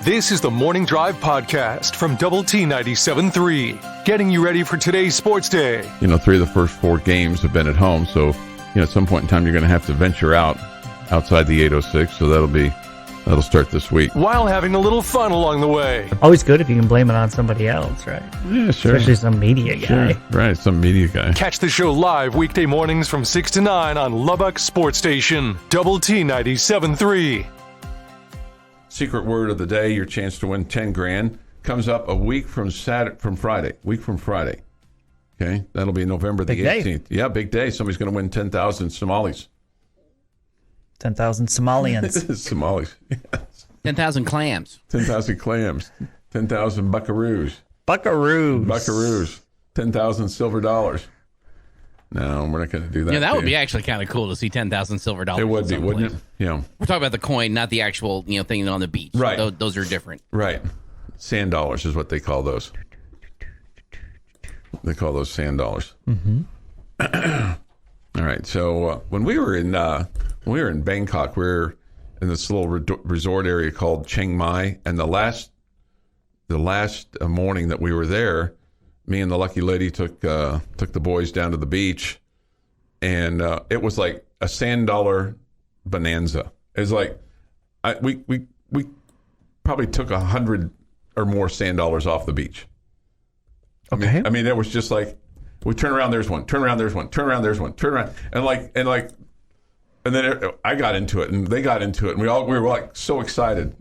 This is the Morning Drive Podcast from Double T 97.3, getting you ready for today's sports day. 3 of the first 4 games have been at home, so at some point in time you're going to have to venture outside the 806, so that'll start this week. While having a little fun along the way. Always good if you can blame it on somebody else, right? Yeah, sure. Especially some media guy. Sure. Right, some media guy. Catch the show live weekday mornings from 6 to 9 on Lubbock Sports Station, Double T 97.3. Secret word of the day, your chance to win $10,000 comes up a week from Friday. Okay, that'll be November the 18th. Yeah, big day. Somebody's going to win 10,000 Somalis. 10,000 Somalians. Somalis. Yes. 10,000 clams. 10,000 clams. 10,000 buckaroos. Buckaroos. 10,000 silver dollars. No, we're not going to do that. Yeah, that would be actually kind of cool to see 10,000 silver dollars. It would be, wouldn't it? Yeah. We're talking about the coin, not the actual thing on the beach. Right. Those are different. Right. Sand dollars is what they call those. They call those sand dollars. Mm-hmm. All right. So when we were in Bangkok, we were in this little resort area called Chiang Mai, and the last morning that we were there, me and the lucky lady took the boys down to the beach, and it was like a sand dollar bonanza. It was like we probably took 100 or more sand dollars off the beach. Okay. I mean, it was just like we turn around, there's one. Turn around, there's one. Turn around, there's one. Turn around, and then I got into it, and they got into it, and we were like so excited.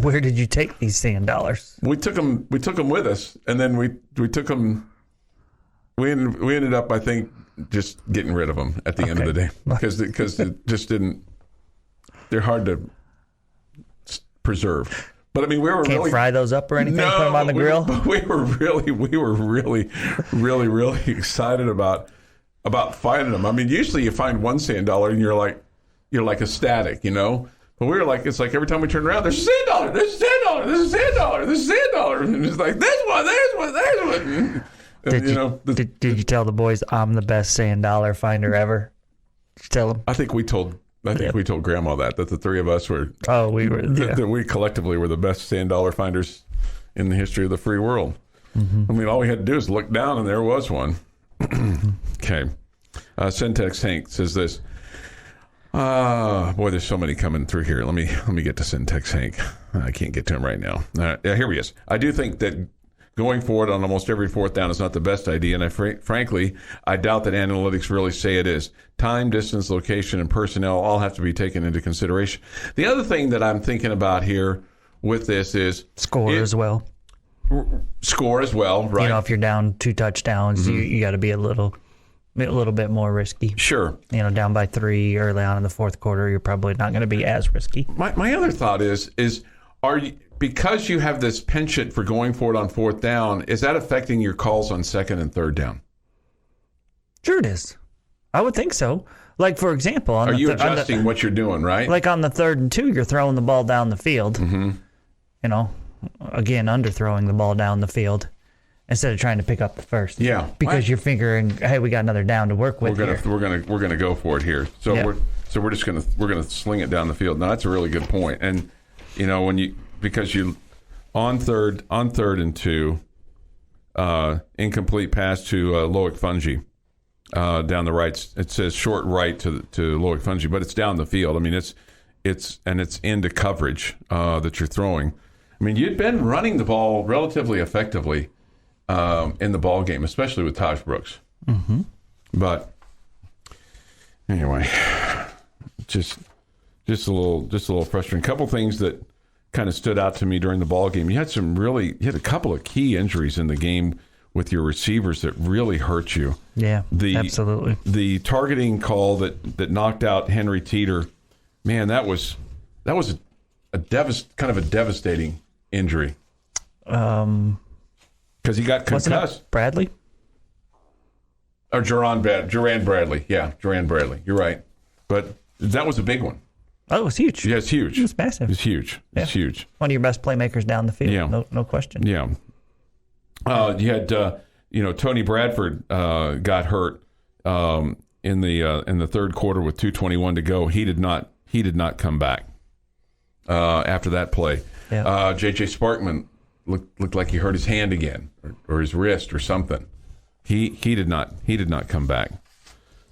Where did you take these sand dollars? We took them with us, and then we took them. We ended up, I think, just getting rid of them at the end of the day because it just didn't. They're hard to preserve. But I mean, we were Can't really fry those up or anything. Put them on the grill. We were really excited about finding them. I mean, usually you find one sand dollar and you're like ecstatic, But we were like, it's like every time we turn around, there's a sand dollar, there's a sand dollar, there's a sand dollar, there's a sand dollar, and it's like there's one. And, Did you tell the boys I'm the best sand dollar finder ever? Did you tell them? I think we told Grandma that the three of us were. Oh, we were. Yeah. That we collectively were the best sand dollar finders in the history of the free world. Mm-hmm. I mean, all we had to do is look down, and there was one. Okay. Syntax Hank says this. Boy, there's so many coming through here. Let me get to Syntax Hank. I can't get to him right now. Here he is. I do think that going forward on almost every fourth down is not the best idea, and frankly, I doubt that analytics really say it is. Time, distance, location, and personnel all have to be taken into consideration. The other thing that I'm thinking about here with this is score as well. Score as well, right? If you're down 2 touchdowns, mm-hmm. you got to be a little bit more risky. Sure. Down by 3 early on in the fourth quarter, you're probably not going to be as risky. My other thought is are you, because you have this penchant for going for it on fourth down, is that affecting your calls on second and third down? Sure it is. I would think so. Like, for example, are you adjusting what you're doing, right? Like on the 3rd and 2, you're throwing the ball down the field. Mm-hmm. Again, underthrowing the ball down the field instead of trying to pick up the first. Yeah, because you're figuring, hey, we got another down to work with. We're gonna go for it here. So yeah. we're just gonna sling it down the field. Now that's a really good point. And because you on third and 2, incomplete pass to Loic Fungi down the right. It says short right to Loic Fungi, but it's down the field. I mean, it's into coverage that you're throwing. I mean, you'd been running the ball relatively effectively in the ball game, especially with Taj Brooks. Mm-hmm. But anyway, just a little frustrating. A couple things that kind of stood out to me during the ball game. You had a couple of key injuries in the game with your receivers that really hurt you. Yeah, absolutely. The targeting call that knocked out Henry Teeter, man, that was a devastating injury. Because he got concussed. Wasn't it Bradley? Or Jerron Bradley. Yeah, Jerron Bradley. You're right. But that was a big one. Oh, it was huge. Yeah, it's huge. It was massive. It's huge. Yeah. It's huge. One of your best playmakers down the field. Yeah. No question. Yeah. You had Tony Bradford got hurt in the third quarter with 2:21 to go. He did not come back after that play. Yeah. J.J. Sparkman looked like he hurt his hand again or his wrist or something. He did not come back.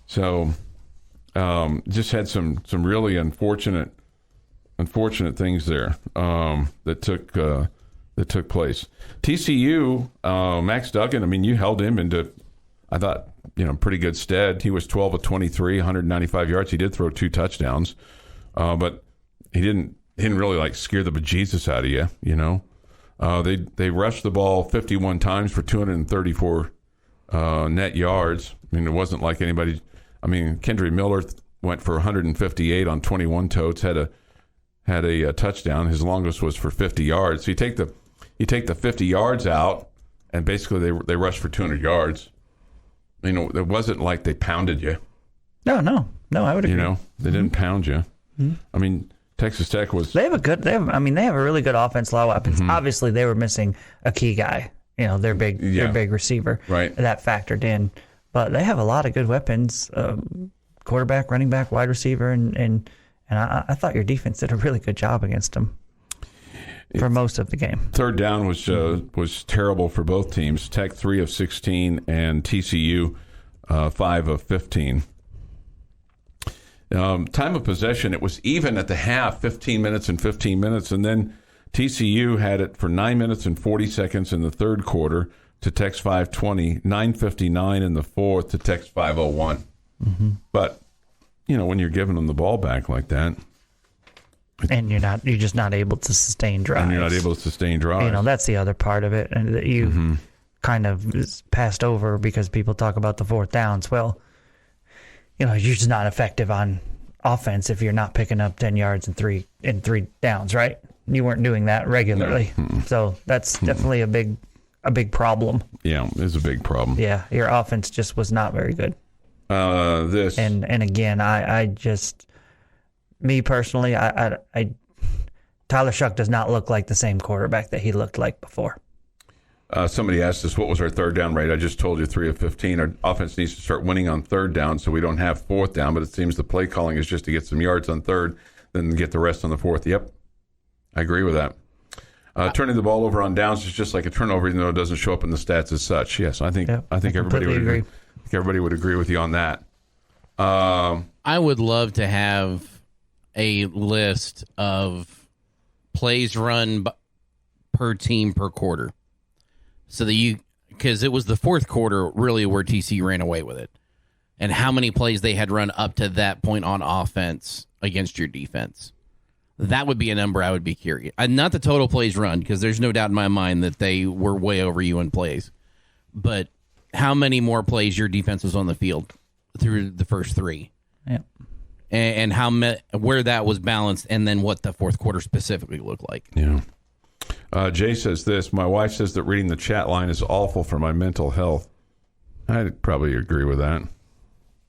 So just had some really unfortunate things there that took place. TCU, Max Duggan, I mean, you held him into, I thought, pretty good stead. He was 12 of 23, 195 yards. He did throw 2 touchdowns, but he didn't really scare the bejesus out of you. They rushed the ball 51 times for 234 net yards. I mean, it wasn't like anybody. I mean, Kendry Miller went for 158 on 21 totes. Had a touchdown. His longest was for 50 yards. So you take the 50 yards out, and basically they rushed for 200 yards. It wasn't like they pounded you. No, I would agree. They didn't pound you. Mm-hmm. I mean, Texas Tech was. They have a really good offense, a lot of weapons. Mm-hmm. Obviously, they were missing a key guguy. Their big receiver. Right. That factored in, but they have a lot of good weapons: quarterback, running back, wide receiver, and I thought your defense did a really good job against them for most of the game. Third down was terrible for both teams. Tech 3 of 16 and TCU 5 of 15. Time of possession, it was even at the half, 15 minutes and 15 minutes, and then TCU had it for 9 minutes and 40 seconds in the third quarter to Tech's 5:20, 9:59 in the fourth to Tech's 5:01. Mm-hmm. But when you're giving them the ball back like that, and you're just not able to sustain drives. And you're not able to sustain drives. That's the other part of it, and that you kind of passed over because people talk about the fourth downs. Well, you're just not effective on offense if you're not picking up 10 yards in three downs, right? You weren't doing that regularly. No. So that's definitely a big problem. Yeah, it's a big problem. Yeah, your offense just was not very good. And again, I just, me personally, I Tyler Shuck does not look like the same quarterback that he looked like before. Somebody asked us, what was our third down rate? I just told you 3 of 15. Our offense needs to start winning on third down so we don't have fourth down, but it seems the play calling is just to get some yards on third, then get the rest on the fourth. Yep, I agree with that. Turning the ball over on downs is just like a turnover, even though it doesn't show up in the stats as such. Yes, I think everybody would agree. I think everybody would agree with you on that. I would love to have a list of plays run per team per quarter. So that because it was the fourth quarter really where TCU ran away with it, and how many plays they had run up to that point on offense against your defense. That would be a number I would be curious. Not the total plays run, because there's no doubt in my mind that they were way over you in plays, but how many more plays your defense was on the field through the first 3. Yeah. And where that was balanced, and then what the fourth quarter specifically looked like. Yeah. Jay says this, my wife says that reading the chat line is awful for my mental health. I'd probably agree with that.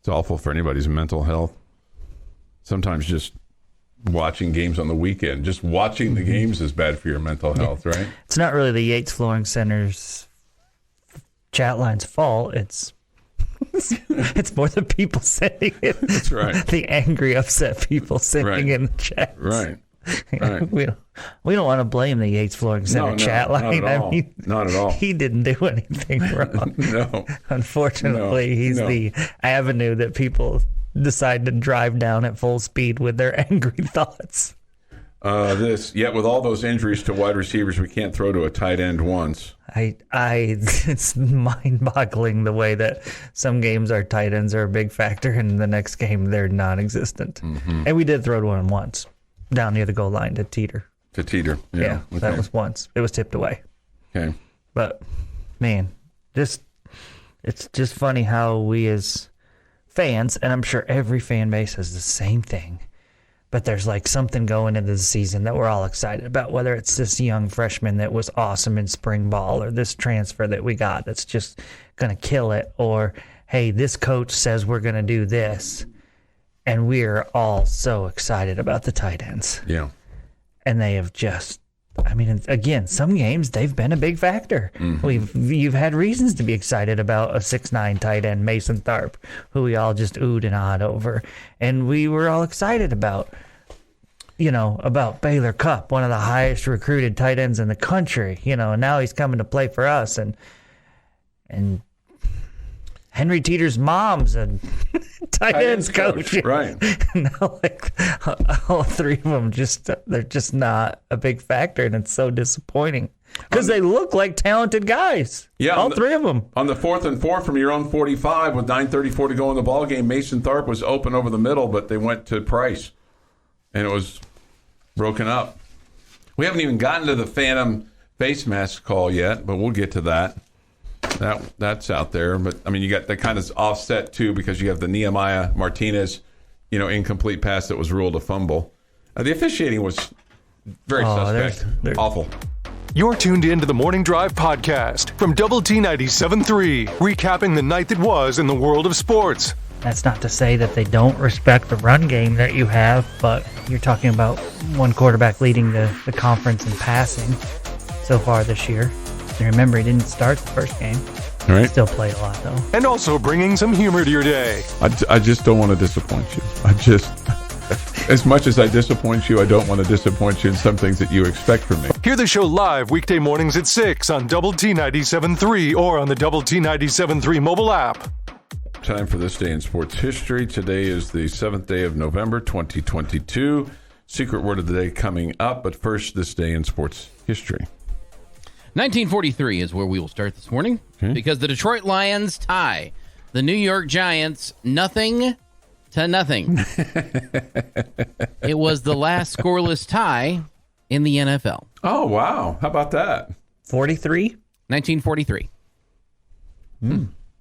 It's awful for anybody's mental health. Sometimes just watching games on the weekend, just watching the games is bad for your mental health, right? It's not really the Yates Flooring Center's chat line's fault. It's more the people sending it. That's right. The angry, upset people sending in the chat. Right. We don't want to blame the Yates Flooring Center chat line. Not at all. He didn't do anything wrong. No. Unfortunately, he's the avenue that people decide to drive down at full speed with their angry thoughts. Yet with all those injuries to wide receivers, we can't throw to a tight end once. It's mind-boggling the way that some games our tight ends are a big factor, and the next game they're non-existent. Mm-hmm. And we did throw to one once, down near the goal line to Teeter. Yeah. Okay. That was once. It was tipped away. Okay. But, man, it's just funny how we as fans, and I'm sure every fan base has the same thing, but there's like something going into the season that we're all excited about, whether it's this young freshman that was awesome in spring ball, or this transfer that we got that's just going to kill it, or, hey, this coach says we're going to do this. And we're all so excited about the tight ends. Yeah. And they have just, again, some games they've been a big factor. Mm-hmm. You've had reasons to be excited about a 6'9" tight end, Mason Tharp, who we all just oohed and awed over. And we were all excited about. about Baylor Cupp, one of the highest recruited tight ends in the country, and now he's coming to play for us. And Henry Teeter's mom's a tight ends coach. Right. Now, all three of them they're just not a big factor, and it's so disappointing because they look like talented guys. Yeah, all three of them. On the 4th and 4 from your own 45 with 9:34 to go in the ball game, Mason Tharp was open over the middle, but they went to Price, and it was broken up. We haven't even gotten to the Phantom face mask call yet, but we'll get to that. That's out there, but I mean, you got that kind of offset too because you have the Nehemiah Martinez, incomplete pass that was ruled a fumble. The officiating was very suspect, awful. You're tuned in to the Morning Drive podcast from Double T 97.3, recapping the night that was in the world of sports. That's not to say that they don't respect the run game that you have, but you're talking about one quarterback leading the conference in passing so far this year. And remember, he didn't start the first game. All right. Still played a lot, though. And also bringing some humor to your day. I just don't want to disappoint you. As much as I disappoint you, I don't want to disappoint you in some things that you expect from me. Hear the show live weekday mornings at 6 on Double T 97.3 or on the Double T 97.3 mobile app. Time for this day in sports history. Today is the 7th day of November, 2022. Secret word of the day coming up, but first, this day in sports history. 1943 is where we will start this morning because the Detroit Lions tie the New York Giants 0-0. It was the last scoreless tie in the NFL. Oh, wow. How about that? 43? 1943.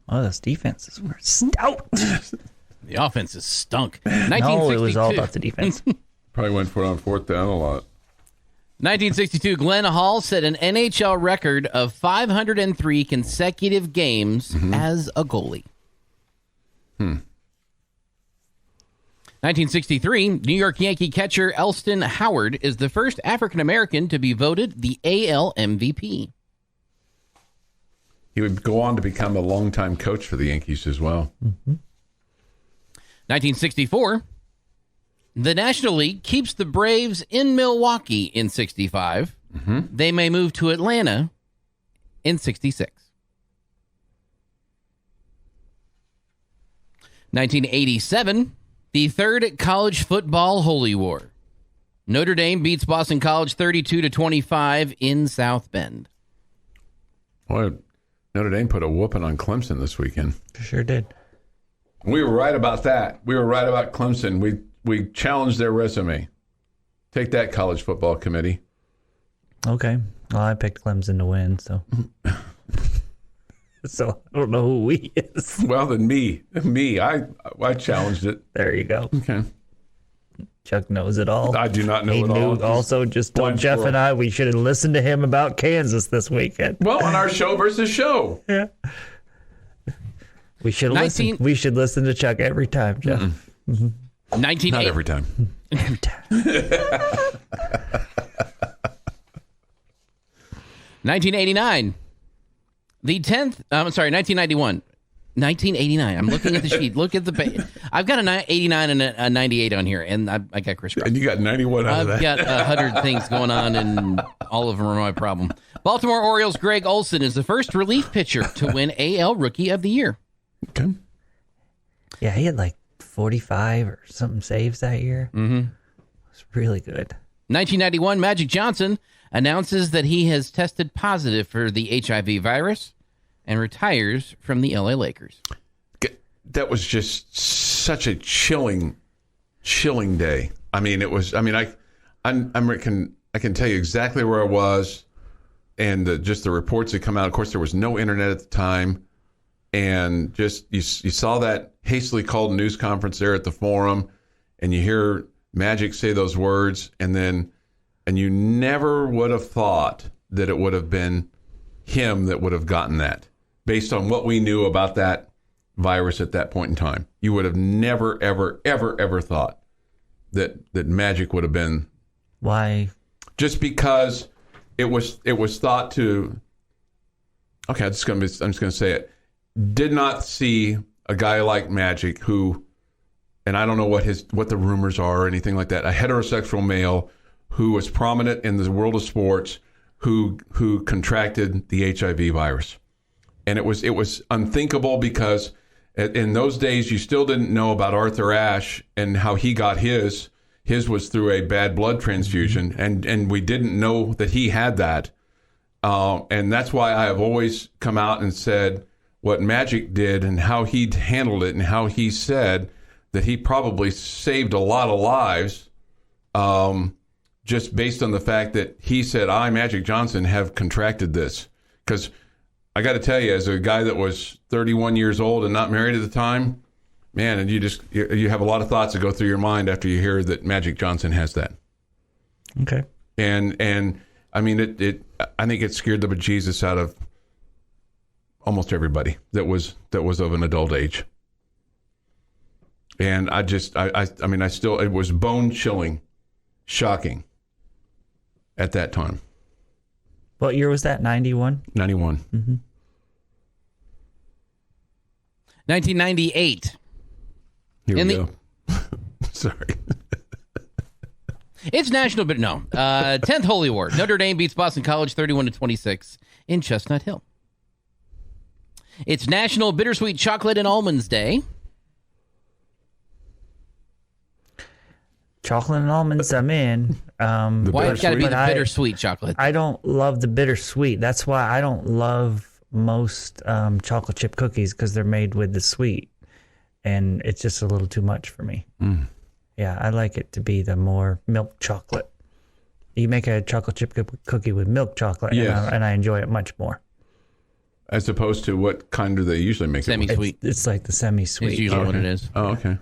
Oh, those defenses were stout. The offenses stunk. No, it was all about the defense. Probably went for it on 4th down a lot. 1962, Glenn Hall set an NHL record of 503 consecutive games as a goalie. 1963, New York Yankee catcher Elston Howard is the first African-American to be voted the AL MVP. He would go on to become a longtime coach for the Yankees as well. 1964, the National League keeps the Braves in Milwaukee in 65. They may move to Atlanta in 66. 1987, the third college football holy war. Notre Dame beats Boston College 32-25 in South Bend. Boy, Notre Dame put a whooping on Clemson this weekend. Sure did. We were right about that. We were right about Clemson. We challenged their resume. Take that, college football committee. Okay. Well, I picked Clemson to win, so. So I don't know who we is. Well, then me. I challenged it. There you go. Okay. Chuck knows it all. I do not know he it all. He also just told blind Jeff squirrel. and I we should have listened to him about Kansas this weekend. Well, on our show versus show. Yeah. We should listen. We should listen to Chuck every time, Jeff. not every time. Every time. 1989. The 10th, 1991. 1989. I'm looking at the sheet. Look at the I've got a 89 and a 98 on here, and I got Chris. And you got 91 out of that. I've got 100 things going on, and all of them are my problem. Baltimore Orioles' Greg Olson is the first relief pitcher to win AL Rookie of the Year. Okay. Yeah, he had like 45 or something saves that year. It was really good. 1991, Magic Johnson announces that he has tested positive for the HIV virus and retires from the LA Lakers. That was just such a chilling day. I mean, it was. I mean, I can tell you exactly where I was, and just the reports that come out. Of course, there was no internet at the time, and just you saw that hastily called news conference there at the Forum, and you hear Magic say those words, and you never would have thought that it would have been him that would have gotten that. Based on what we knew about that virus at that point in time, you would have never, ever, ever, ever thought that Magic would have been. Why? Just because it was thought to. Okay, I'm just gonna say it. Did not see a guy like Magic who, and I don't know what the rumors are or anything like that, a heterosexual male who was prominent in the world of sports who contracted the HIV virus. And it was unthinkable because in those days you still didn't know about Arthur Ashe and how he got his. His was through a bad blood transfusion, and we didn't know that he had that. And that's why I have always come out and said what Magic did and how he handled it and how he said that he probably saved a lot of lives just based on the fact that he said, I, Magic Johnson, have contracted this. Because I got to tell you, as a guy that was 31 years old and not married at the time, man, and you have a lot of thoughts that go through your mind after you hear that Magic Johnson has that. Okay. And I mean, I think it scared the bejesus out of almost everybody that was of an adult age. And I still, it was bone chilling, shocking at that time. What year was that? 91? 91. Mm-hmm. 1998. Here we go. Sorry. It's National 10th Holy War. Notre Dame beats Boston College 31-26 in Chestnut Hill. It's National Bittersweet Chocolate and Almonds Day. Chocolate and almonds, I'm in. Why it's got to be the bittersweet chocolate? I don't love the bittersweet. That's why I don't love most chocolate chip cookies, because they're made with the sweet. And it's just a little too much for me. Mm. Yeah, I like it to be the more milk chocolate. You make a chocolate chip cookie with milk chocolate, yes, and I enjoy it much more. As opposed to what kind do they usually make? Semi-sweet. It's like the semi-sweet. It's usually what it is. Oh, okay.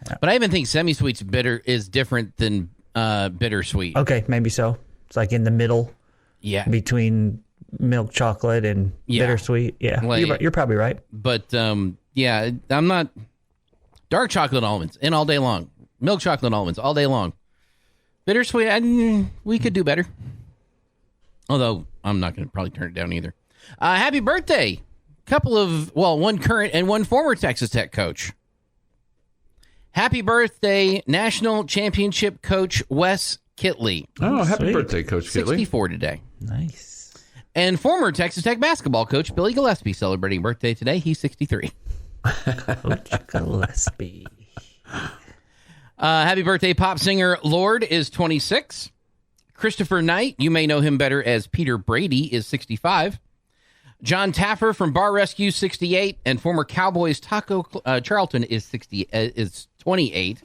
Yeah. But I even think semi-sweet's bitter is different than bittersweet. Okay, maybe so. It's like in the middle. Yeah. Between milk chocolate and bittersweet. Yeah, well, you're probably right. But yeah, I'm not dark chocolate almonds in all day long. Milk chocolate almonds all day long. Bittersweet, we could do better. Although I'm not going to probably turn it down either. Happy birthday. One current and one former Texas Tech coach. Happy birthday, National Championship coach Wes Kitley. Oh, happy birthday, Coach Kitley. 64 today. Nice. And former Texas Tech basketball coach Billy Gillespie celebrating birthday today. He's 63. Coach Gillespie. Happy birthday, pop singer Lorde is 26. Christopher Knight, you may know him better as Peter Brady, is 65. John Taffer from Bar Rescue, 68. And former Cowboys Taco Charlton is 28.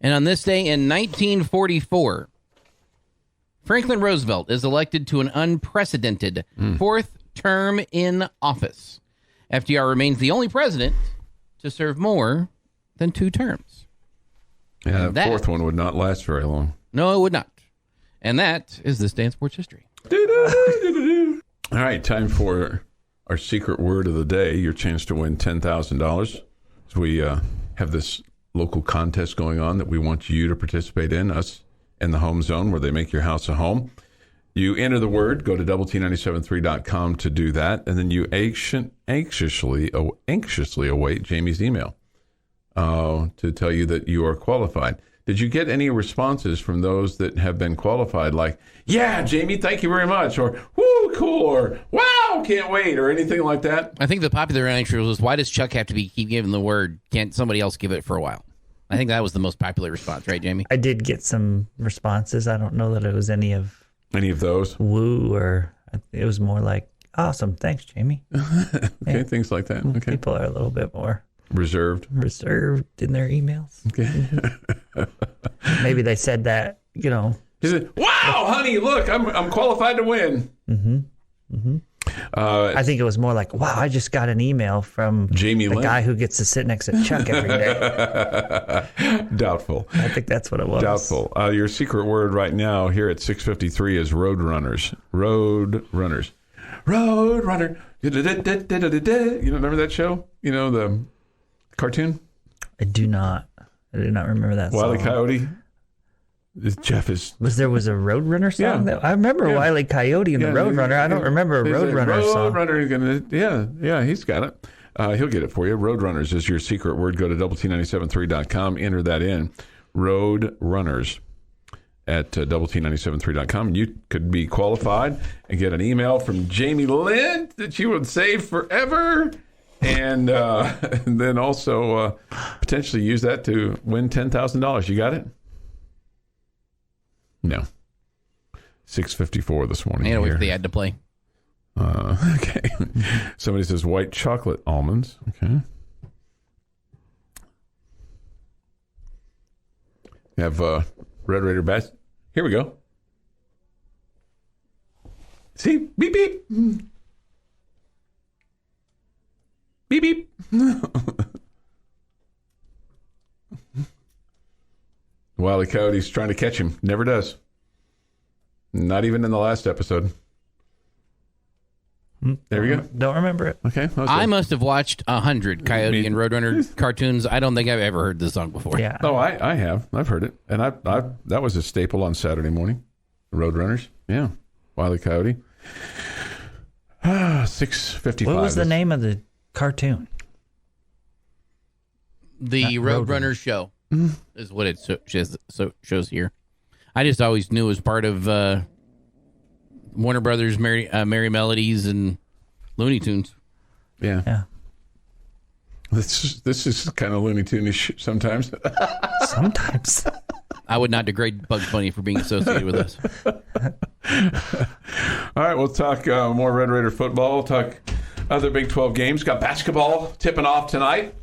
And on this day in 1944, Franklin Roosevelt is elected to an unprecedented fourth term in office. FDR remains the only president to serve more than 2 terms. Yeah, that fourth one would not last very long. No, it would not. And that is this day in sports history. All right, time for our secret word of the day, your chance to win $10,000. So we have this local contest going on that we want you to participate in, us in the home zone where they make your house a home. You enter the word, go to doublet973.com to do that, and then you anxiously await Jamie's email to tell you that you are qualified. Did you get any responses from those that have been qualified, like, yeah, Jamie, thank you very much, or, woo, cool, or, wow, can't wait, or anything like that? I think the popular answer was, why does Chuck have to keep giving the word? Can't somebody else give it for a while? I think that was the most popular response, right, Jamie? I did get some responses. I don't know that it was any of those. Woo, or it was more like, awesome, thanks, Jamie. Okay, yeah. Things like that. Okay. People are a little bit more reserved in their emails. Okay. Maybe they said that, you know. He said, wow, honey, look, I'm qualified to win. Mm-hmm. Mm-hmm. I think it was more like, wow, I just got an email from Jamie Lent, guy who gets to sit next to Chuck every day. Doubtful. I think that's what it was. Doubtful. Your secret word right now here at 6:53 is roadrunners. Roadrunners. Roadrunner. You remember that show? You know, the cartoon? I do not remember that Wile E. song. Coyote. Jeff is. Was a Roadrunner song? Yeah. I remember Yeah. Wile E. Coyote and the Roadrunner. I don't remember a Roadrunner song. Roadrunner, yeah, he's got it. He'll get it for you. Roadrunners is your secret word. Go to doublet973.com. Enter that in. Roadrunners at doublet973.com. You could be qualified and get an email from Jamie Lent that you would save forever. And then also potentially use that to win $10,000. You got it? No. 6:54 this morning. I wait for the ad to play. Okay. Somebody says white chocolate almonds. Okay. You have Red Raider bats. Here we go. See? Beep, beep. Beep, beep. Wile E. Coyote's trying to catch him. Never does. Not even in the last episode. There we go. Don't remember it. Okay. I must have watched 100 Coyote and Roadrunner cartoons. I don't think I've ever heard this song before. Yeah. Oh, I have. I've heard it. And I that was a staple on Saturday morning. Roadrunners. Yeah. Wile E. Coyote. 6:55. What was the name of the cartoon? The Roadrunner show is what it shows here. I just always knew it was part of Warner Brothers, Merry Melodies, and Looney Tunes. Yeah. Yeah. This is kind of Looney Tune-ish sometimes. Sometimes. I would not degrade Bugs Bunny for being associated with us. All right, we'll talk more Red Raider football. We'll talk other Big 12 games. Got basketball tipping off tonight.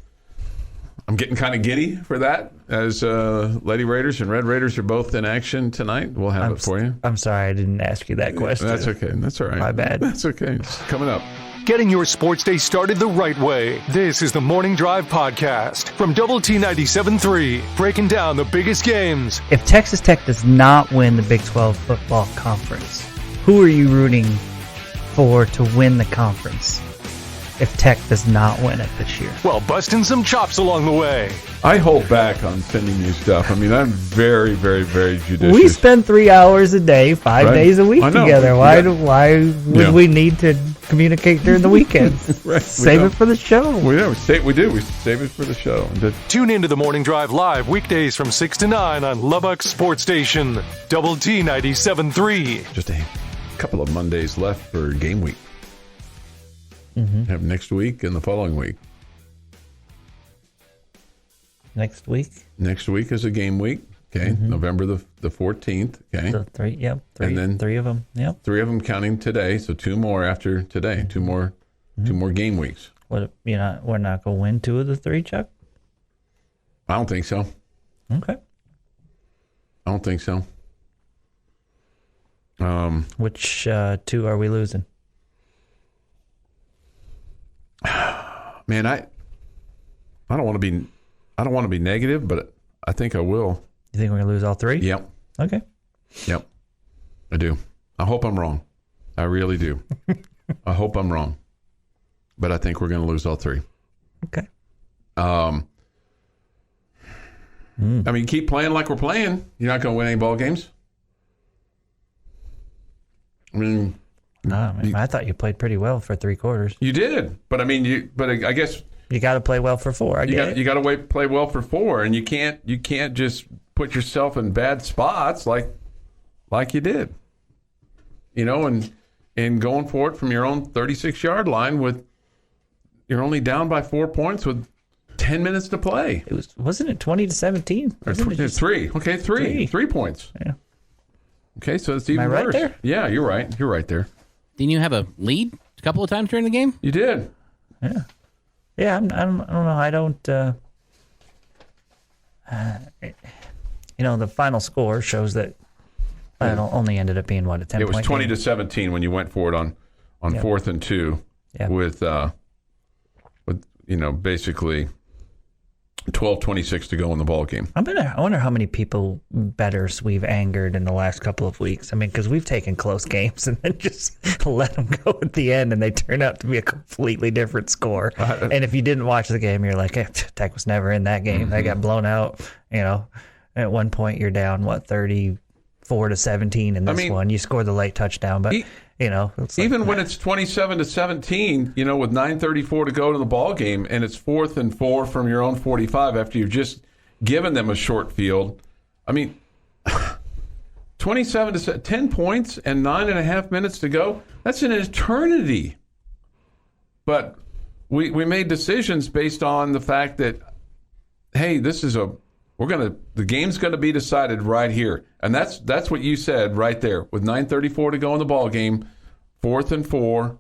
I'm getting kind of giddy for that, as Lady Raiders and Red Raiders are both in action tonight. We'll have it for you. I'm sorry I didn't ask you that question. That's okay. That's all right. My bad. That's okay. It's coming up. Getting your sports day started the right way. This is the Morning Drive Podcast from Double T 97.3, breaking down the biggest games. If Texas Tech does not win the Big 12 football conference, who are you rooting for to win the conference if Tech does not win it this year? Well, busting some chops along the way. I hold back on sending you stuff. I mean, I'm very, very, very judicious. We spend 3 hours a day, 5 Right. days a week I know. together. Why would Yeah. we need to communicate during the weekends? Right. Save it for the show. We do. We save it for the show. Tune into the Morning Drive live weekdays from 6 to 9 on Lubbock Sports Station. Double T 97.3. Just a couple of Mondays left for game week. Have next week and the following week. Next week? Next week is a game week. Okay, November the 14th. Okay, So three And then- three of them. Yep. 3 of them counting today. So 2 more after today. 2 more game weeks. What? We're not going to win 2 of the 3, Chuck? I don't think so. Okay. I don't think so. Which 2 are we losing? Man, I don't want to be negative, but I think I will. You think we're going to lose all 3? Yep. Okay. Yep. I do. I hope I'm wrong. I really do. I hope I'm wrong. But I think we're going to lose all 3. Okay. I mean, keep playing like we're playing. You're not going to win any ball games. I mean, I thought you played pretty well for 3 quarters. you did, but I mean, I guess You got to play well for 4. you got to play well for 4, and you can't just put yourself in bad spots like you did. You know, and going for it from your own 36-yard line you're only down by 4 points with 10 minutes to play. Wasn't it 20-17? It's 3. Okay, 3 points. Yeah. Okay, so it's even Am I right worse. there? Yeah, you're right. You're right there. Didn't you have a lead a couple of times during the game? You did. Yeah. Yeah, I don't know. I don't. The final score shows that it only ended up being, what, a 10-point It was game? 20-17 when you went for it on 4th and 2 with basically 12:26 to go in the ball game. I wonder how many people bettors we've angered in the last couple of weeks. I mean, because we've taken close games and then just let them go at the end, and they turn out to be a completely different score. And if you didn't watch the game, you're like, Tech was never in that game. They got blown out, At one point, you're down 34-17 in this one. You score the late touchdown, but it's even when it's 27-17, with 9:34 to go to the ball game, and it's 4th and 4 from your own 45 after you've just given them a short field. 27 to 10 points and 9.5 minutes to go. That's an eternity. But we made decisions based on the fact that, hey, the game's going to be decided right here. And that's what you said right there. With 9:34 to go in the ball game, 4th and 4,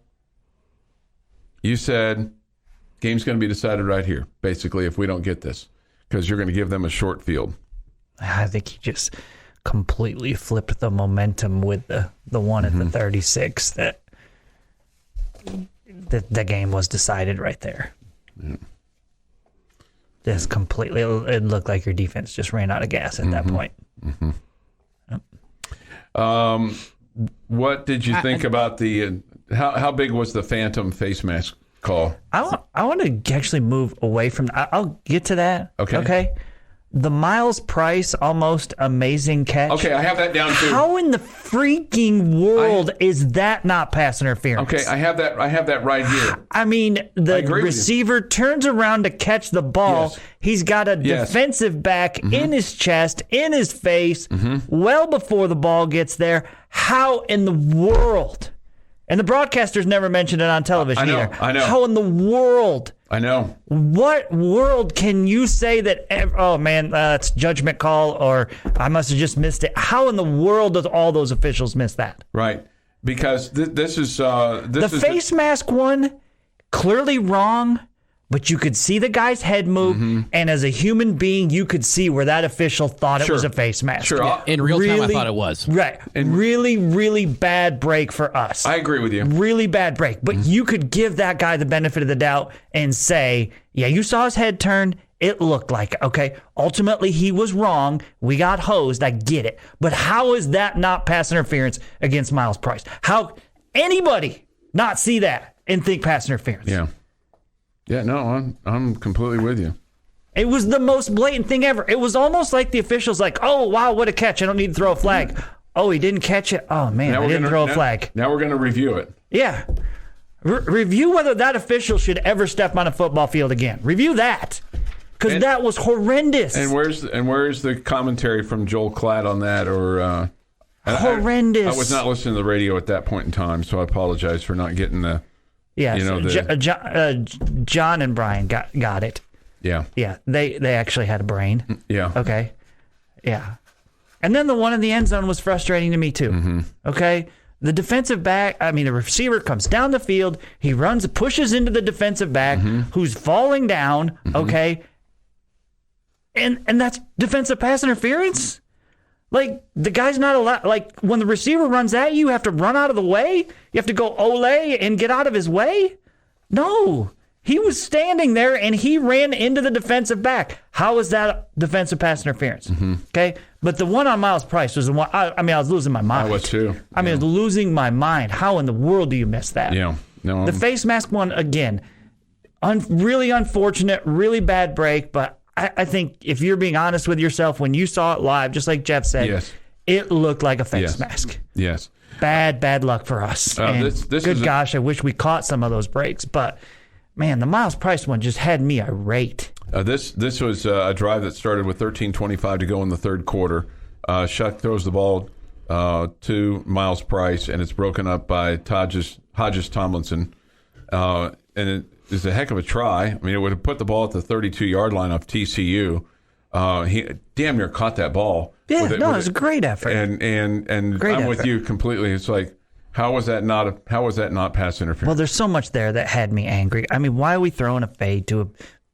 you said game's going to be decided right here, basically, if we don't get this, because you're going to give them a short field. I think he just completely flipped the momentum with the one at the 36 that the game was decided right there. Yeah. Just completely, it looked like your defense just ran out of gas at that point. Yep. What did you think about the how big was the phantom face mask call? I want to actually move away from. I'll get to that. Okay. The Miles Price almost amazing catch. Okay, I have that down too. How in the freaking world is that not pass interference? Okay, I have that right here. The receiver turns around to catch the ball. Yes. He's got a defensive back in his chest, in his face, well before the ball gets there. How in the world? And the broadcasters never mentioned it on television either. I know. How in the world? I know. What world can you say that, it's judgment call, or I must have just missed it? How in the world does all those officials miss that? Right. Because this is... the face mask one, clearly wrong, but you could see the guy's head move, and as a human being, you could see where that official thought it was a face mask. Sure. Yeah. In real time, I thought it was. Right. And really, really bad break for us. I agree with you. Really bad break. But you could give that guy the benefit of the doubt and say, yeah, you saw his head turn. It looked like it. Okay. Ultimately, he was wrong. We got hosed. I get it. But how is that not pass interference against Miles Price? How anybody not see that and think pass interference? Yeah. Yeah, no, I'm completely with you. It was the most blatant thing ever. It was almost like the officials like, oh, wow, what a catch. I don't need to throw a flag. Oh, he didn't catch it. Oh, man, I didn't throw a flag. Now we're going to review it. Yeah. Review whether that official should ever step on a football field again. Review that. Because that was horrendous. And where's the commentary from Joel Klatt on that? Or horrendous. I was not listening to the radio at that point in time, so I apologize for not getting the... Yeah, John and Brian got it. Yeah. Yeah, they actually had a brain. Yeah. Okay. Yeah. And then the one in the end zone was frustrating to me too. Okay? The defensive back, the receiver comes down the field, he pushes into the defensive back who's falling down, okay? And that's defensive pass interference? Like, the guy's not allowed. Like, when the receiver runs at you, you have to run out of the way? You have to go ole and get out of his way? No. He was standing there, and he ran into the defensive back. How is that defensive pass interference? Okay? But the one on Miles Price was the one, I was losing my mind. I was too. I was losing my mind. How in the world do you miss that? Yeah. No. The face mask one, again, really unfortunate, really bad break, but I think if you're being honest with yourself, when you saw it live, just like Jeff said, it looked like a face mask. Yes. Bad luck for us. Gosh, I wish we caught some of those breaks. But, man, the Miles Price one just had me irate. This was a drive that started with 13:25 to go in the third quarter. Shuck throws the ball to Miles Price, and it's broken up by Hodges Tomlinson. And it is a heck of a try. It would have put the ball at the 32-yard line of TCU. He damn near caught that ball. Yeah, it was a great effort. And great I'm effort. with you completely. It's like, how was that not pass interference? Well, there's so much there that had me angry. Why are we throwing a fade to a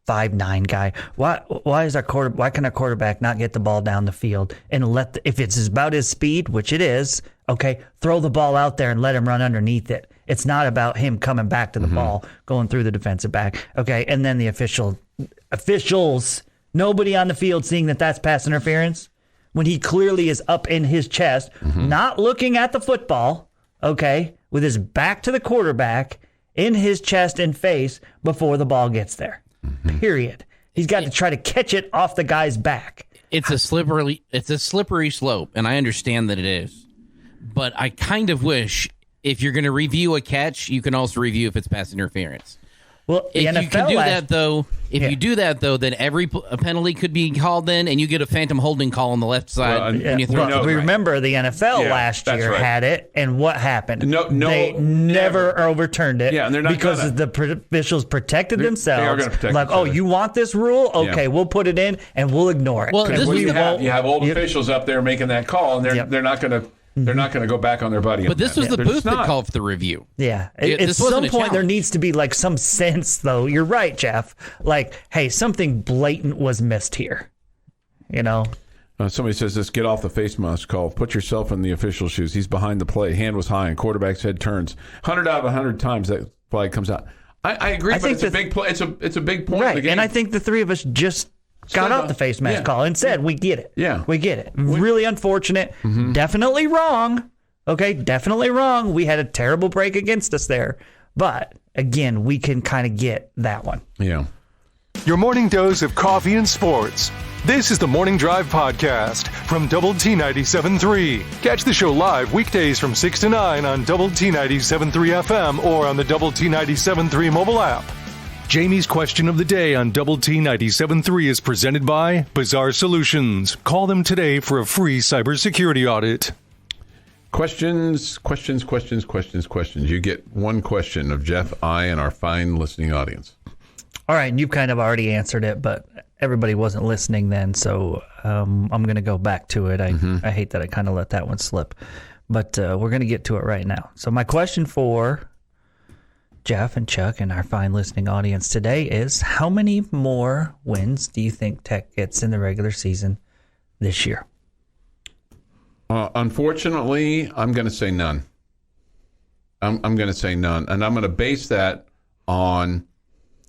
5'9" guy? Why can our quarterback not get the ball down the field and if it's about his speed, which it is, okay, throw the ball out there and let him run underneath it. It's not about him coming back to the ball, going through the defensive back. Okay, and then the officials, nobody on the field seeing that that's pass interference when he clearly is up in his chest, not looking at the football, okay, with his back to the quarterback, in his chest and face before the ball gets there. Period. He's got to try to catch it off the guy's back. it's a slippery slope, and I understand that it is. But I kind of wish if you're going to review a catch, you can also review if it's pass interference. Well, if you can do that, though, you do that, though, then a penalty could be called in, and you get a phantom holding call on the left side. We remember the NFL last year had it, and what happened? They never overturned it and they're not because the officials protected themselves. They are going to protect themselves. You want this rule? Okay, we'll put it in, and we'll ignore it. Well, you have old officials up there making that call, and they're not going to. They're not going to go back on their buddy. But this was the booth that called for the review. Yeah. At some point, there needs to be like some sense, though. You're right, Jeff. Like, hey, something blatant was missed here. You know? Somebody says this, get off the face mask call. Put yourself in the official's shoes. He's behind the play. Hand was high, and quarterback's head turns. 100 out of 100 times that flag comes out. I agree, but it's a big play. It's a big point of the game. And I think the three of us just got off the face mask call and said, we get it. Yeah. We get it. Really unfortunate. Mm-hmm. Definitely wrong. Okay, definitely wrong. We had a terrible break against us there. But, again, we can kind of get that one. Yeah. Your morning dose of coffee and sports. This is the Morning Drive Podcast from Double T 97.3. Catch the show live weekdays from 6 to 9 on Double T 97.3 FM or on the Double T 97.3 mobile app. Jamie's question of the day on Double T 97.3 is presented by Bizarre Solutions. Call them today for a free cybersecurity audit. Questions. You get one question of Jeff, I, and our fine listening audience. All right, and you've kind of already answered it, but everybody wasn't listening then, so I'm going to go back to it. I hate that I kind of let that one slip, but we're going to get to it right now. So my question for Jeff and Chuck and our fine listening audience today is, how many more wins do you think Tech gets in the regular season this year? Unfortunately, I'm going to say none. I'm going to say none. And I'm going to base that on,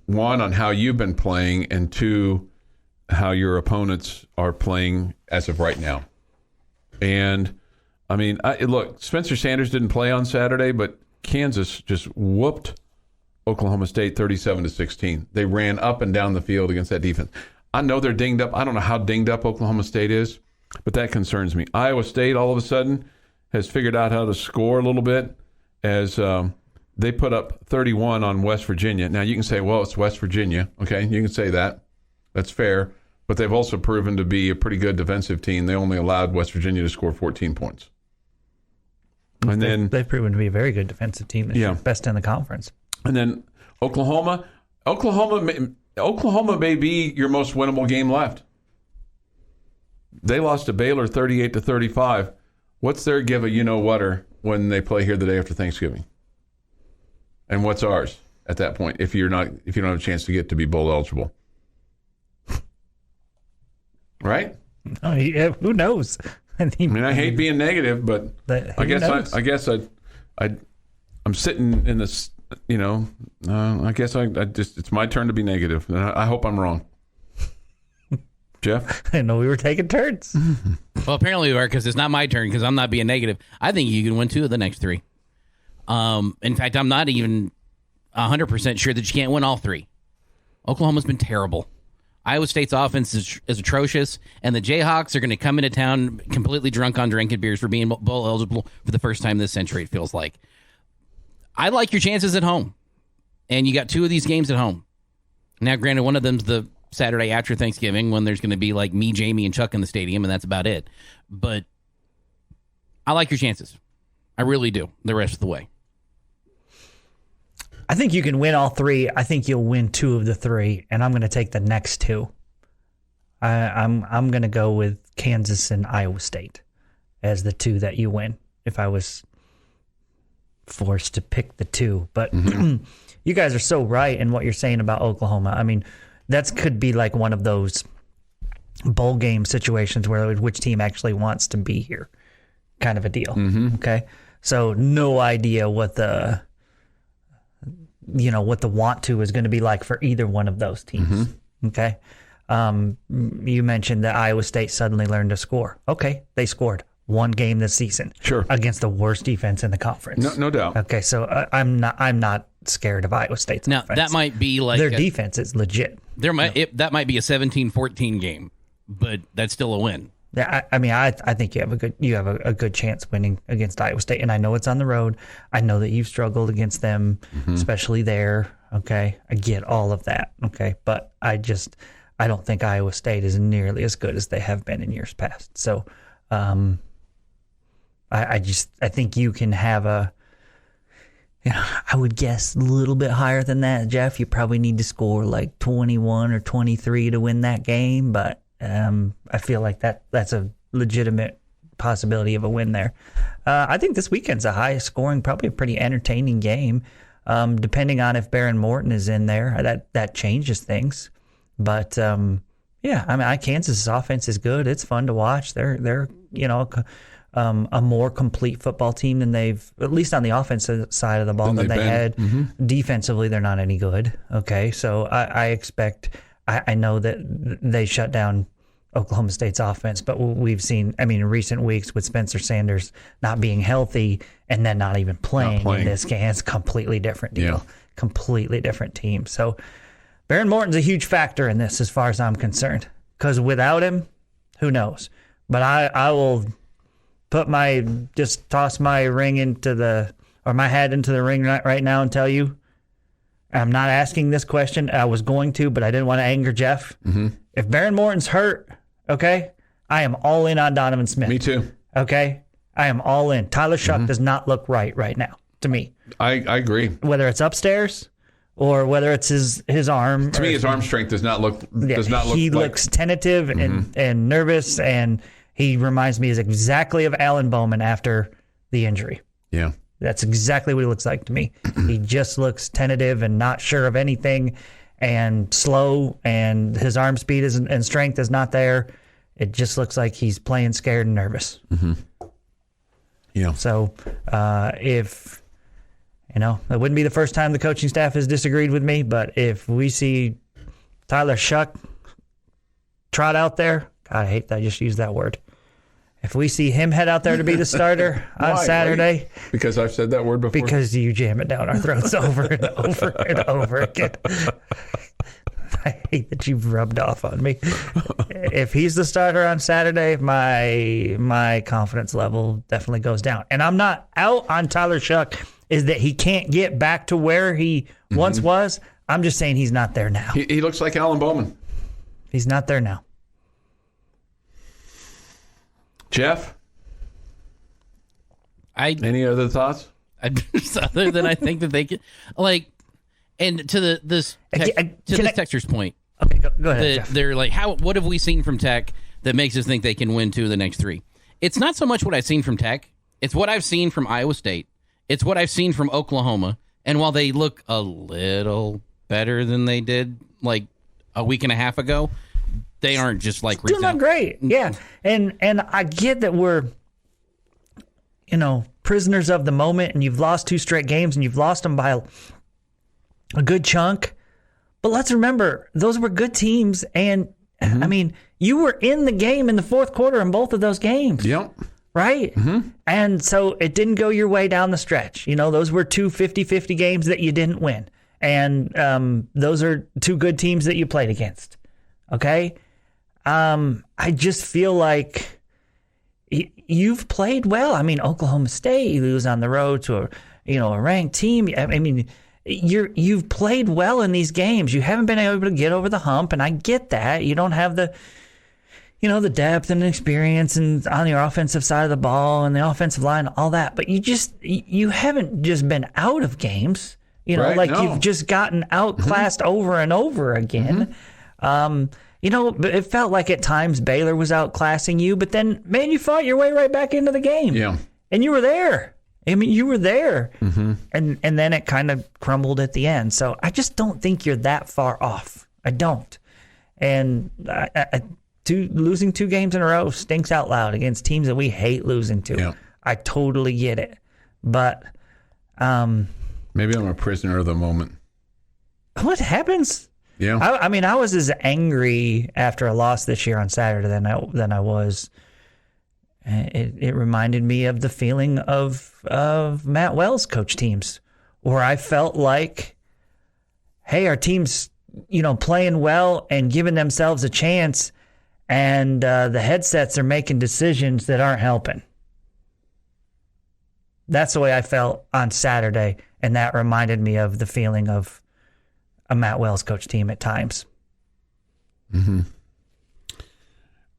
one, on how you've been playing, and two, how your opponents are playing as of right now. And, I mean, look, Spencer Sanders didn't play on Saturday, but Kansas just whooped Oklahoma State 37-16. They ran up and down the field against that defense. I know they're dinged up. I don't know how dinged up Oklahoma State is, but that concerns me. Iowa State all of a sudden has figured out how to score a little bit as they put up 31 on West Virginia. Now, you can say, well, it's West Virginia. Okay, you can say that. That's fair. But they've also proven to be a pretty good defensive team. They only allowed West Virginia to score 14 points. And then they've proven to be a very good defensive team this year, best in the conference. And then Oklahoma may be your most winnable game left. They lost to Baylor 38-35. What's their give a you-know-whatter when they play here the day after Thanksgiving? And what's ours at that point if you don't have a chance to get to be bowl eligible? Right? Oh, yeah, who knows? I mean, I hate being negative, but I guess I'm sitting in this. I guess I just, it's my turn to be negative, and I hope I'm wrong. Jeff? I didn't know we were taking turns. Well, apparently we are, because it's not my turn, because I'm not being negative. I think you can win 2 of the next 3. In fact, I'm not even 100% sure that you can't win all 3. Oklahoma's been terrible. Iowa State's offense is atrocious, and the Jayhawks are going to come into town completely drunk on drinking beers for being bowl eligible for the first time this century, it feels like. I like your chances at home, and you got 2 of these games at home. Now, granted, one of them's the Saturday after Thanksgiving when there's going to be like me, Jamie, and Chuck in the stadium, and that's about it. But I like your chances. I really do, the rest of the way. I think you can win all 3. I think you'll win 2 of the 3, and I'm going to take the next 2. I'm going to go with Kansas and Iowa State as the 2 that you win if I was forced to pick the 2. But you guys are so right in what you're saying about Oklahoma. I mean, that could be like one of those bowl game situations where which team actually wants to be here kind of a deal. Okay? So no idea what the want to is going to be like for either one of those teams. Okay. You mentioned that Iowa State suddenly learned to score. Okay. They scored 1 game this season. Sure. Against the worst defense in the conference. No doubt. Okay. So I'm not scared of Iowa State's offense. That might be like their defense is legit. That might be a 17-14 game, but that's still a win. Yeah, I think you have a good chance winning against Iowa State, and I know it's on the road. I know that you've struggled against them, especially there. Okay, I get all of that. Okay, but I don't think Iowa State is nearly as good as they have been in years past. So, I think you can have I would guess a little bit higher than that, Jeff. You probably need to score like 21 or 23 to win that game, but I feel like that's a legitimate possibility of a win there. I think this weekend's a high scoring, probably a pretty entertaining game, depending on if Baron Morton is in there. That changes things. But, Kansas' offense is good. It's fun to watch. They're a more complete football team than they've, at least on the offensive side of the ball, than they had. Defensively, they're not any good. Okay, so I expect... I know that they shut down Oklahoma State's offense, but we've seen, in recent weeks with Spencer Sanders not being healthy and then not even playing in this game, it's a completely different deal. Yeah. Completely different team. So Baron Morton's a huge factor in this as far as I'm concerned, because without him, who knows? But I will toss my ring my hat into the ring right now and tell you, I'm not asking this question. I was going to, but I didn't want to anger Jeff. If Baron Morton's hurt, okay, I am all in on Donovan Smith. Me too. Okay? I am all in. Tyler Shuck does not look right now to me. I agree. Whether it's upstairs or whether it's his arm. To me, his arm strength does not look He looks tentative and nervous, and he reminds me exactly of Alan Bowman after the injury. Yeah. That's exactly what he looks like to me. He just looks tentative and not sure of anything and slow, and his arm speed and strength is not there. It just looks like he's playing scared and nervous. Yeah. So if, it wouldn't be the first time the coaching staff has disagreed with me, but if we see Tyler Shuck trot out there, God, I hate that I just used that word. If we see him head out there to be the starter on Saturday. Because I've said that word before? Because you jam it down our throats over and over and over again. I hate that you've rubbed off on me. If he's the starter on Saturday, my confidence level definitely goes down. And I'm not out on Tyler Shuck, is that he can't get back to where he once was. I'm just saying he's not there now. He looks like Alan Bowman. He's not there now. Jeff? Any other thoughts? Other than I think that they can, and to this texter's point. Okay, go ahead, Jeff. They're like, what have we seen from Tech that makes us think they can win 2 of the next 3? It's not so much what I've seen from Tech. It's what I've seen from Iowa State. It's what I've seen from Oklahoma. And while they look a little better than they did like a week and a half ago, they aren't just like still not great. Yeah. And I get that we're prisoners of the moment, and you've lost 2 straight games and you've lost them by a good chunk. But let's remember, those were good teams, and you were in the game in the fourth quarter in both of those games. Yep. Right? And so it didn't go your way down the stretch. Those were 2 50-50 games that you didn't win. And those are 2 good teams that you played against. Okay? I just feel like you've played well. Oklahoma State, you lose on the road to a ranked team. You've played well in these games. You haven't been able to get over the hump, and I get that. You don't have the depth and experience and on your offensive side of the ball and the offensive line, all that. But you haven't just been out of games. You've just gotten outclassed over and over again. But it felt like at times Baylor was outclassing you, but then, man, you fought your way right back into the game. Yeah. And you were there. You were there. And then it kind of crumbled at the end. So I just don't think you're that far off. I don't. And losing 2 games in a row stinks out loud against teams that we hate losing to. Yeah. I totally get it. But maybe I'm a prisoner of the moment. What happens? Yeah. I was as angry after a loss this year on Saturday than I was. It reminded me of the feeling of Matt Wells' coach teams, where I felt like, hey, our team's playing well and giving themselves a chance, and the headsets are making decisions that aren't helping. That's the way I felt on Saturday, and that reminded me of the feeling of a Matt Wells coach team at times. Mm-hmm.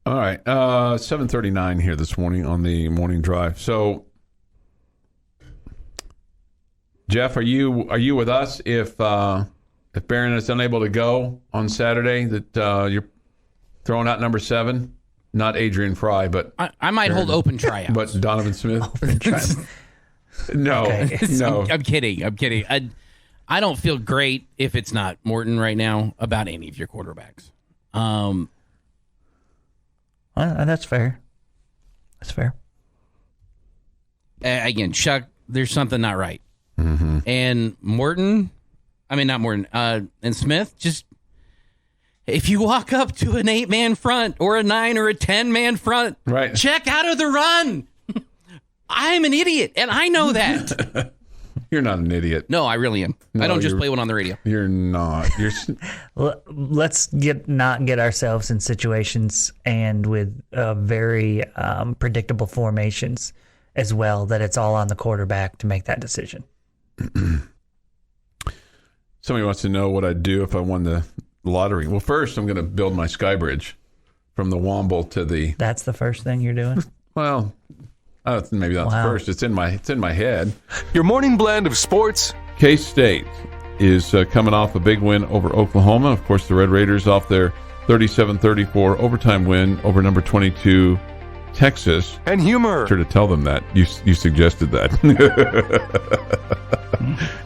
All right, 7:39 here this morning on the morning drive. So, Jeff, are you with us if Barron is unable to go on Saturday? That you're throwing out number 7, not Adrian Fry, but I might hold open tryouts. But Donovan Smith. No, Okay. no. I'm kidding. I don't feel great if it's not Morton right now about any of your quarterbacks. Well, that's fair. That's fair. Again, Chuck, there's something not right. Mm-hmm. And and Smith, just if you walk up to an 8-man front or a 9 or a 10-man front, right, check out of the run. I'm an idiot, and I know that. You're not an idiot. No, I really am. No, I don't just play one on the radio. You're not. Let's not get ourselves in situations and with very predictable formations as well that it's all on the quarterback to make that decision. Somebody wants to know what I'd do if I won the lottery. Well, first, I'm going to build my sky bridge from the Womble to the... That's the first thing you're doing? Well... maybe not the first. It's in my head. Your morning blend of sports. K-State is coming off a big win over Oklahoma. Of course, the Red Raiders off their 37-34 overtime win over number 22 Texas. And humor. Sure to tell them that. You suggested that.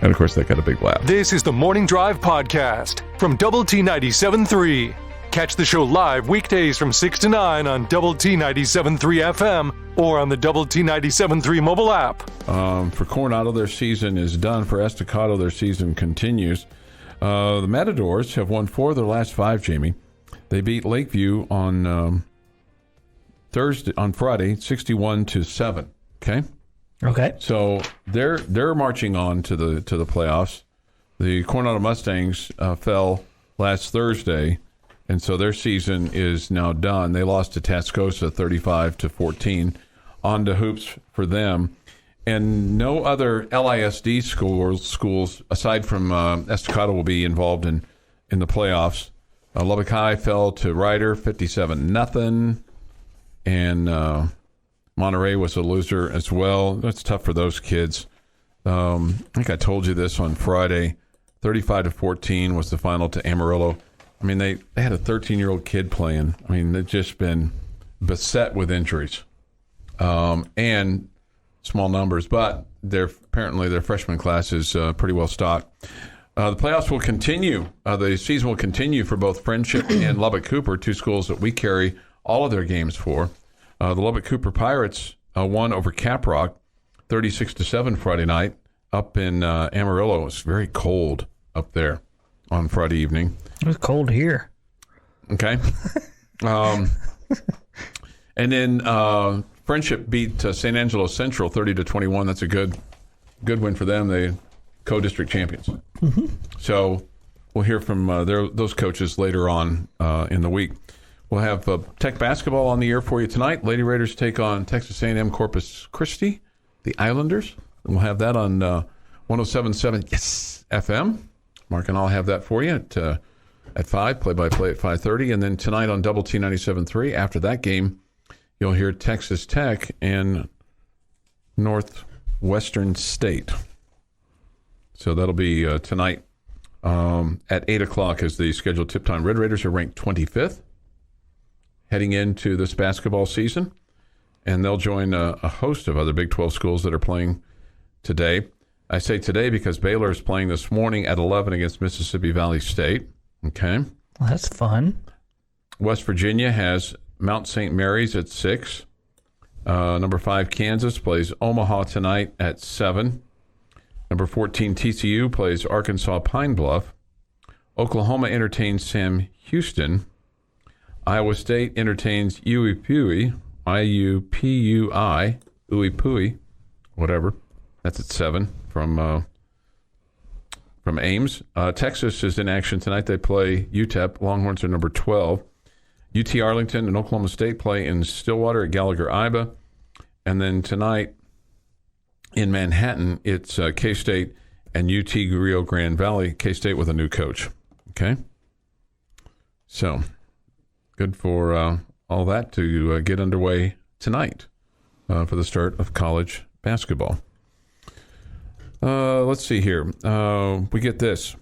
And, of course, that got a big laugh. This is the Morning Drive Podcast from Double T 97.3. Catch the show live weekdays from 6 to 9 on Double T 97.3 FM or on the Double T 97.3 mobile app. For Coronado, their season is done. For Estacado, their season continues. The Matadors have won 4 of their last 5, Jamie. They beat Lakeview on Friday, 61-7. Okay. So they're marching on to the playoffs. The Coronado Mustangs fell last Thursday, and so their season is now done. They lost to Tascosa 35-14. On to hoops for them. And no other LISD schools aside from Estacado will be involved in the playoffs. Lubbock High fell to Ryder 57-0. And Monterey was a loser as well. That's tough for those kids. I think I told you this on Friday. 35-14 was the final to Amarillo. I mean, they had a 13-year-old kid playing. I mean, they've just been beset with injuries and small numbers. But apparently their freshman class is pretty well stocked. The playoffs will continue. The season will continue for both Friendship and Lubbock Cooper, 2 schools that we carry all of their games for. The Lubbock Cooper Pirates won over Caprock 36-7 Friday night up in Amarillo. It was very cold up there on Friday evening. It was cold here. Okay. And then Friendship beat San Angelo Central 30-21. That's a good win for them. They co-district champions. Mm-hmm. So we'll hear from those coaches later on in the week. We'll have Tech basketball on the air for you tonight. Lady Raiders take on Texas A&M Corpus Christi, the Islanders. And we'll have that on 107.7 Yes FM. Mark and I'll have that for you at 5, play-by-play at 5:30. And then tonight on Double T 97.3, after that game, you'll hear Texas Tech and Northwestern State. So that'll be tonight at 8 o'clock is the scheduled tip time. Red Raiders are ranked 25th heading into this basketball season, and they'll join a host of other Big 12 schools that are playing today. I say today because Baylor is playing this morning at 11 against Mississippi Valley State. Okay. Well, that's fun. West Virginia has Mount St. Mary's at 6. Number 5, Kansas plays Omaha tonight at 7. Number 14, TCU plays Arkansas Pine Bluff. Oklahoma entertains Sam Houston. Iowa State entertains Uipui, I-U-P-U-I, Uipui, whatever. That's at 7 from Ames. Texas is in action tonight. They play UTEP. Longhorns are number 12. UT Arlington and Oklahoma State play in Stillwater at Gallagher-Iba. And then tonight in Manhattan, it's K-State and UT Rio Grande Valley. K-State with a new coach. Okay? So, good for all that to get underway tonight for the start of college basketball. Let's see here. We get this.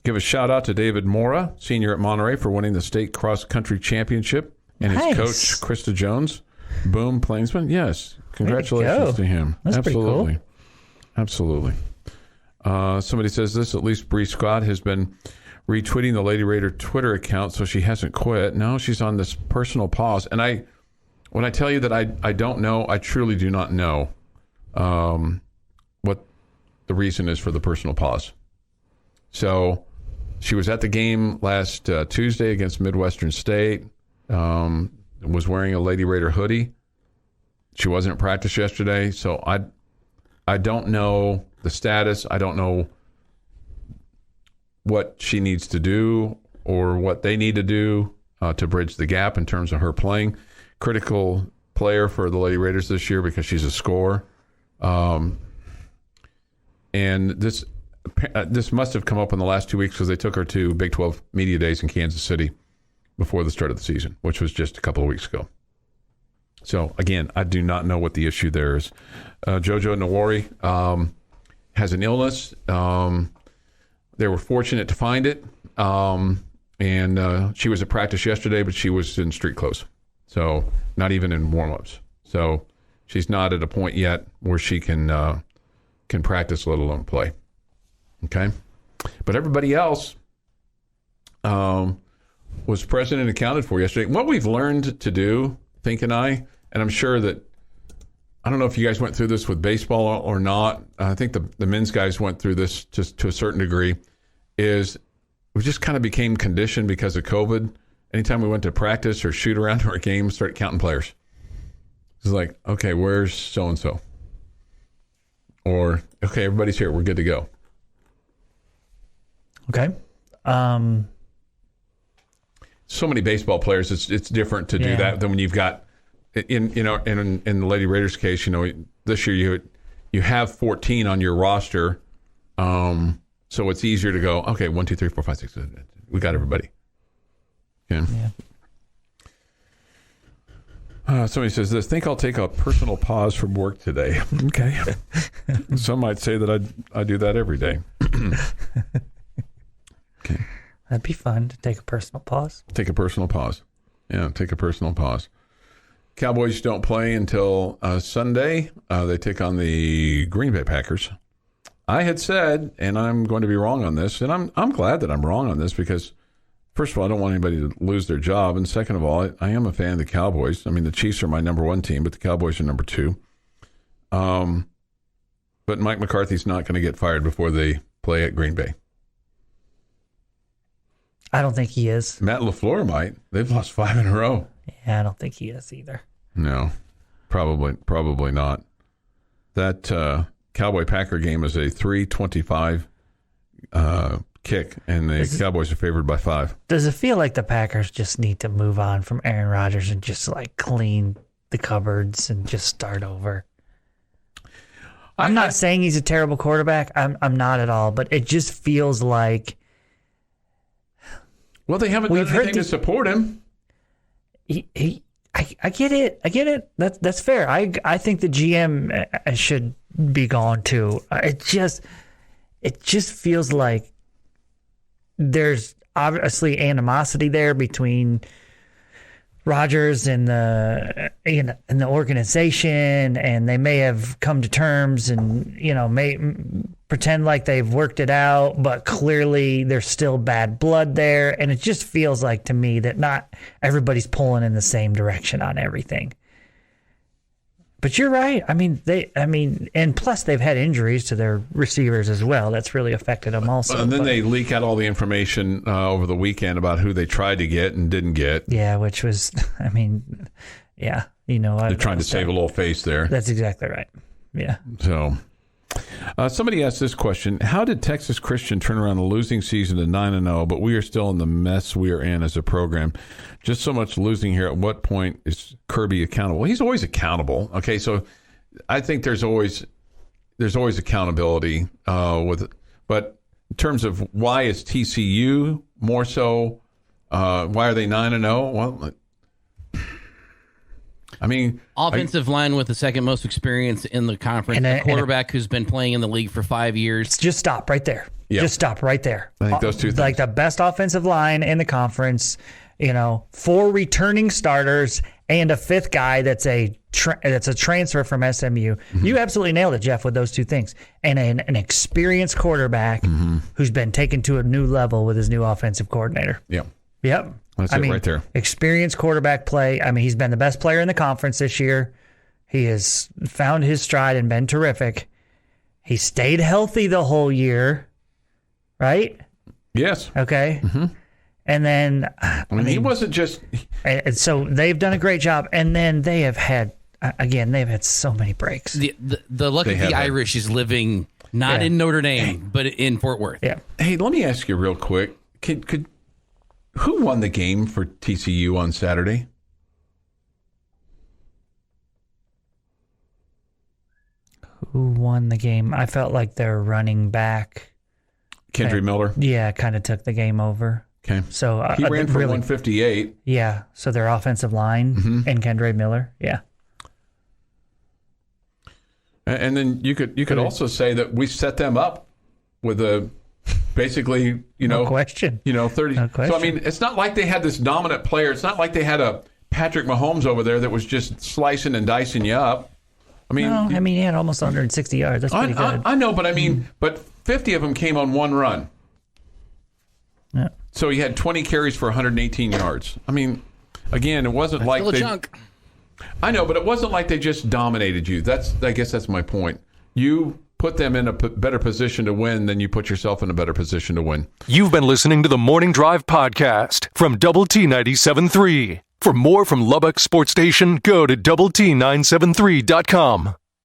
Give a shout out to David Mora, senior at Monterey, for winning the state cross country championship, and his coach Krista Jones, Boom Plainsman. Yes, congratulations to him. That's absolutely, pretty cool. Absolutely. Somebody says this. At least Bree Scott has been retweeting the Lady Raider Twitter account, so she hasn't quit. No, she's on this personal pause. And when I tell you that I don't know, I truly do not know what the reason is for the personal pause. So she was at the game last Tuesday against Midwestern State, was wearing a Lady Raider hoodie. She wasn't at practice yesterday, so I don't know the status. I don't know what she needs to do or what they need to do to bridge the gap in terms of her playing. Critical player for the Lady Raiders this year because she's a scorer. And this must have come up in the last 2 weeks because they took her to Big 12 Media Days in Kansas City before the start of the season, which was just a couple of weeks ago. So, again, I do not know what the issue there is. JoJo Nawari has an illness. They were fortunate to find it. And she was at practice yesterday, but she was in street clothes. So, not even in warm-ups. So, she's not at a point yet where she can practice, let alone play. Okay? But everybody else was present and accounted for yesterday. What we've learned to do, Think and I, and I'm sure that, I don't know if you guys went through this with baseball or not. I think the men's guys went through this just to a certain degree, is we just kind of became conditioned because of COVID. Anytime we went to practice or shoot around or a game, start counting players. It's like, okay, where's so-and-so? Or, okay, everybody's here. We're good to go. Okay. So many baseball players, it's different to do that than when you've got, in the Lady Raiders case, this year you have 14 on your roster, so it's easier to go, okay, 1, 2, 3, 4, 5, 6, we got everybody. Yeah. Somebody says this, think I'll take a personal pause from work today. Okay. Some might say that I do that every day. Okay. That'd be fun to take a personal pause. Take a personal pause. Yeah, take a personal pause. Cowboys don't play until Sunday. They take on the Green Bay Packers. I had said, and I'm going to be wrong on this, and I'm glad that I'm wrong on this because, first of all, I don't want anybody to lose their job, and second of all, I am a fan of the Cowboys. I mean, the Chiefs are my number one team, but the Cowboys are number two. But Mike McCarthy's not going to get fired before they play at Green Bay. I don't think he is. Matt LaFleur might. They've lost 5 in a row. Yeah, I don't think he is either. No, probably not. That Cowboy-Packer game is a 3:25 kick, and the Cowboys are favored by 5. Does it feel like the Packers just need to move on from Aaron Rodgers and just like clean the cupboards and just start over? I'm not saying he's a terrible quarterback. I'm not at all, but it just feels like. Well, they haven't done anything to support him. I get it. That's fair. I think the GM should be gone too. It just feels like there's obviously animosity there between Rodgers and the organization, and they may have come to terms and may pretend like they've worked it out, but clearly there's still bad blood there, and it just feels like to me that not everybody's pulling in the same direction on everything. But you're right. And plus they've had injuries to their receivers as well. That's really affected them also. And then they leak out all the information over the weekend about who they tried to get and didn't get. Yeah, which was, They're trying to save a little face there. That's exactly right. Yeah. So, Somebody asked this question: how did Texas Christian turn around a losing season to 9-0, but we are still in the mess we are in as a program? Just so much losing here. At what point is Kirby accountable? He's always accountable. Okay, so I think there's always accountability but in terms of why is TCU more so? Why are they 9-0? Well, I mean, offensive line with the second most experience in the conference, a quarterback who's been playing in the league for 5 years. Just stop right there. Yeah. Just stop right there. I think those two things. Like the best offensive line in the conference, 4 returning starters and a 5th guy that's a transfer from SMU. Mm-hmm. You absolutely nailed it, Jeff, with those two things. And an experienced quarterback who's been taken to a new level with his new offensive coordinator. Yeah. Yep. That's it right there. Experienced quarterback play. I mean, he's been the best player in the conference this year. He has found his stride and been terrific. He stayed healthy the whole year, right? Yes. Okay. Mm-hmm. And then, I mean, he wasn't just. And so they've done a great job. And then they have had, they've had so many breaks. The luck of the Irish is living not in Notre Dame, but in Fort Worth. Yeah. Hey, let me ask you real quick. Who won the game for TCU on Saturday? Who won the game? I felt like their running back, Kendry Miller. Yeah, kind of took the game over. Okay. So he ran for 158. Yeah. So their offensive line and Kendry Miller. Yeah. And then you could also say that we set them up with basically, no question. 30. No question. So, I mean, it's not like they had this dominant player. It's not like they had a Patrick Mahomes over there that was just slicing and dicing you up. I mean, he had almost 160 yards. That's pretty good. I know, but I mean, but 50 of them came on one run. Yeah. So he had 20 carries for 118 yards. I mean, again, it wasn't like they. Chunk. I know, but it wasn't like they just dominated you. I guess that's my point. You put them in a better position to win than you put yourself in a better position to win. You've been listening to the Morning Drive podcast from Double T 97.3. For more from Lubbock Sports Station, go to doublet973.com.